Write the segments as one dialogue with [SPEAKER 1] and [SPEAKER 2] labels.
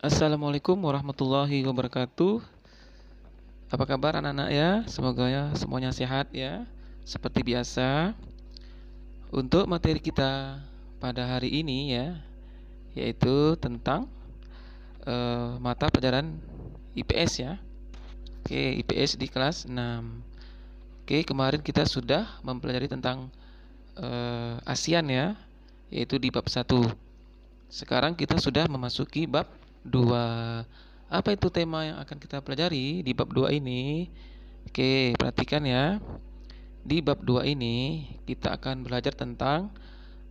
[SPEAKER 1] Assalamualaikum warahmatullahi wabarakatuh. Apa kabar anak-anak ya? Semoga ya semuanya sehat ya. Seperti biasa, untuk materi kita pada hari ini ya, yaitu tentang mata pelajaran IPS ya. Oke, IPS di kelas 6. Oke, kemarin kita sudah mempelajari tentang ASEAN ya, yaitu di bab 1. Sekarang kita sudah memasuki bab 2. Apa itu tema yang akan kita pelajari di bab 2 ini? Oke, perhatikan ya. Di bab 2 ini kita akan belajar tentang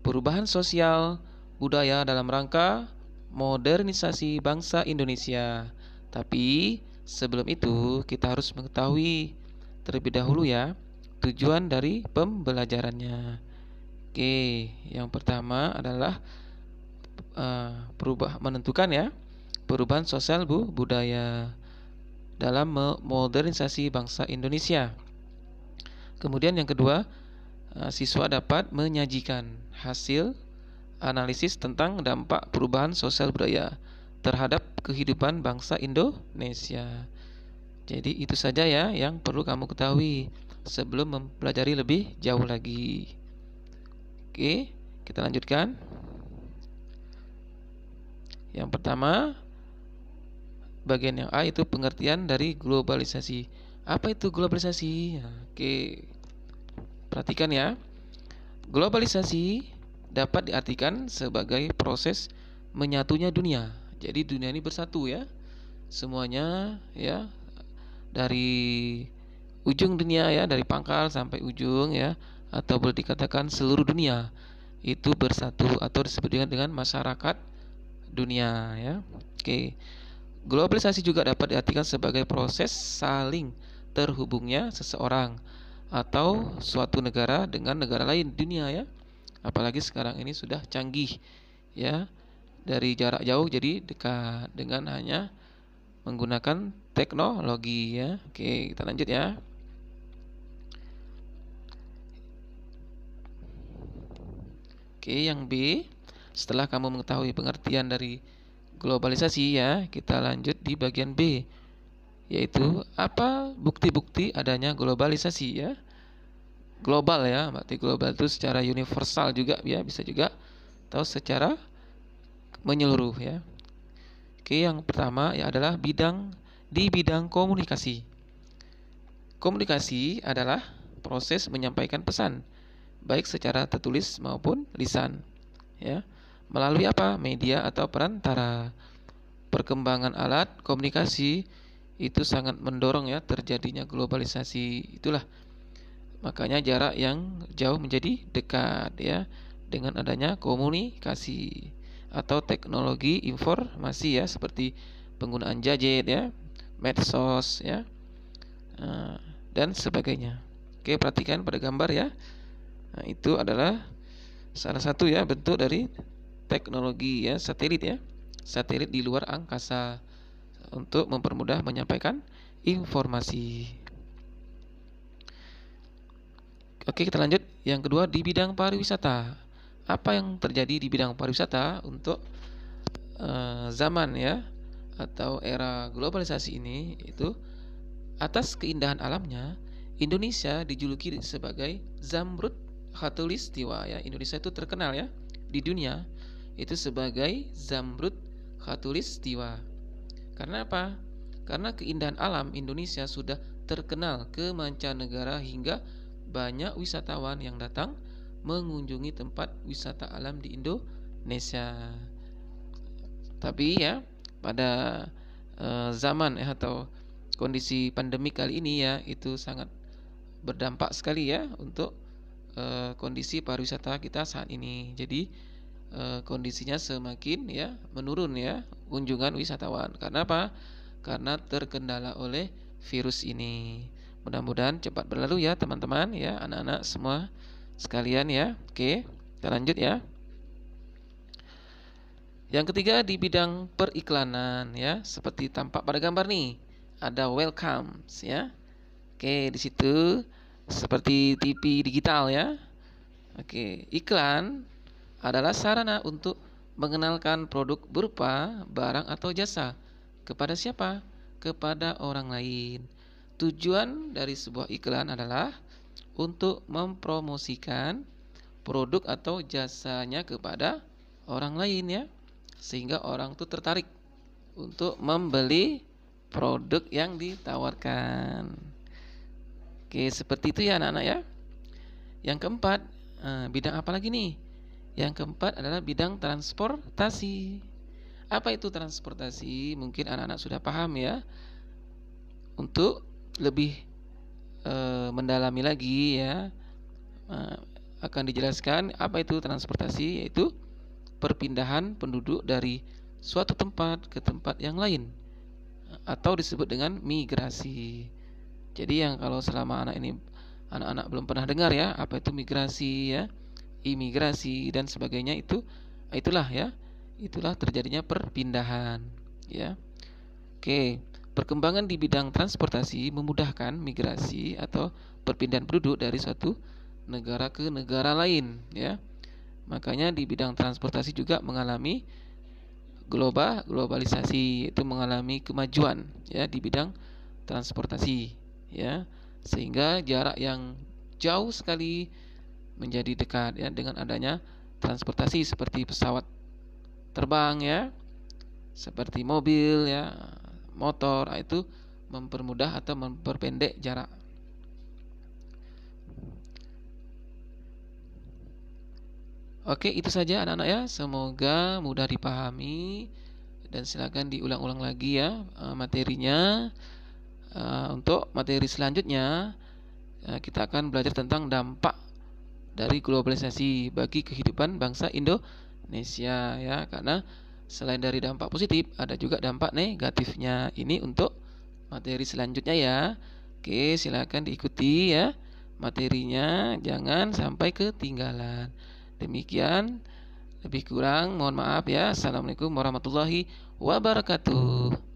[SPEAKER 1] perubahan sosial budaya dalam rangka modernisasi bangsa Indonesia. Tapi sebelum itu kita harus mengetahui terlebih dahulu ya tujuan dari pembelajarannya. Oke, yang pertama adalah menentukan ya perubahan sosial budaya dalam modernisasi bangsa Indonesia. Kemudian yang kedua, siswa dapat menyajikan hasil analisis tentang dampak perubahan sosial budaya terhadap kehidupan bangsa Indonesia. Jadi itu saja ya yang perlu kamu ketahui sebelum mempelajari lebih jauh lagi. Oke, kita lanjutkan. Yang pertama, bagian yang A itu pengertian dari globalisasi. Apa itu globalisasi? Oke, perhatikan ya. Globalisasi dapat diartikan sebagai proses menyatunya dunia. Jadi dunia ini bersatu ya. Semuanya ya, dari ujung dunia ya, dari pangkal sampai ujung ya, atau boleh dikatakan seluruh dunia itu bersatu atau disebut dengan masyarakat dunia ya. Oke. Globalisasi juga dapat diartikan sebagai proses saling terhubungnya seseorang atau suatu negara dengan negara lain dunia ya. Apalagi sekarang ini sudah canggih ya. Dari jarak jauh jadi dekat dengan hanya menggunakan teknologi ya. Oke, kita lanjut ya. Oke, yang B, setelah kamu mengetahui pengertian dari globalisasi ya, kita lanjut di bagian B, yaitu apa bukti-bukti adanya globalisasi ya. Global ya, berarti global itu secara universal juga ya, bisa juga atau secara menyeluruh ya. Oke, yang pertama ya adalah bidang komunikasi. Komunikasi adalah proses menyampaikan pesan baik secara tertulis maupun lisan ya, melalui apa? Media atau perantara. Perkembangan alat komunikasi itu sangat mendorong ya terjadinya globalisasi. Itulah makanya jarak yang jauh menjadi dekat ya dengan adanya komunikasi atau teknologi informasi ya, seperti penggunaan gadget ya, medsos ya, dan sebagainya. Oke, perhatikan pada gambar ya. Nah, itu adalah salah satu ya bentuk dari teknologi ya, satelit ya. Satelit di luar angkasa untuk mempermudah menyampaikan informasi. Oke, kita lanjut. Yang kedua di bidang pariwisata. Apa yang terjadi di bidang pariwisata untuk zaman ya atau era globalisasi ini? Itu atas keindahan alamnya, Indonesia dijuluki sebagai Zamrud Khatulistiwa ya. Indonesia itu terkenal ya di dunia itu sebagai Zamrud Khatulistiwa. Karena apa? Karena keindahan alam Indonesia sudah terkenal ke mancanegara hingga banyak wisatawan yang datang mengunjungi tempat wisata alam di Indonesia. Tapi ya pada zaman ya atau kondisi pandemi kali ini ya, itu sangat berdampak sekali ya untuk kondisi pariwisata kita saat ini. Jadi kondisinya semakin ya menurun ya kunjungan wisatawan. Karena apa? Karena terkendala oleh virus ini. Mudah-mudahan cepat berlalu ya teman-teman ya, anak-anak semua sekalian ya. Oke, kita lanjut ya. Yang ketiga di bidang periklanan ya, seperti tampak pada gambar nih. Ada welcome ya. Oke, di situ seperti TV digital ya. Oke, iklan adalah sarana untuk mengenalkan produk berupa barang atau jasa kepada siapa? Kepada orang lain. Tujuan dari sebuah iklan adalah untuk mempromosikan produk atau jasanya kepada orang lain ya, sehingga orang tuh tertarik untuk membeli produk yang ditawarkan. Oke, seperti itu ya anak-anak ya. Yang keempat, bidang apa lagi nih? Yang keempat adalah bidang transportasi. Apa itu transportasi? Mungkin anak-anak sudah paham ya. Untuk lebih mendalami lagi ya, akan dijelaskan apa itu transportasi, yaitu perpindahan penduduk dari suatu tempat ke tempat yang lain, atau disebut dengan migrasi. Jadi yang kalau selama anak-anak belum pernah dengar ya, apa itu migrasi ya, imigrasi dan sebagainya, itulah ya, itulah terjadinya perpindahan ya. Oke, perkembangan di bidang transportasi memudahkan migrasi atau perpindahan penduduk dari suatu negara ke negara lain ya. Makanya di bidang transportasi juga mengalami globalisasi, itu mengalami kemajuan ya di bidang transportasi ya, sehingga jarak yang jauh sekali menjadi dekat ya dengan adanya transportasi seperti pesawat terbang ya, seperti mobil ya, motor, itu mempermudah atau memperpendek jarak. Oke, itu saja anak-anak ya. Semoga mudah dipahami dan silakan diulang-ulang lagi ya materinya. Untuk materi selanjutnya kita akan belajar tentang dampak dari globalisasi bagi kehidupan bangsa Indonesia ya. Karena selain dari dampak positif, ada juga dampak negatifnya. Ini untuk materi selanjutnya ya. Oke, silakan diikuti ya materinya, jangan sampai ketinggalan. Demikian, lebih kurang mohon maaf ya. Assalamualaikum warahmatullahi wabarakatuh.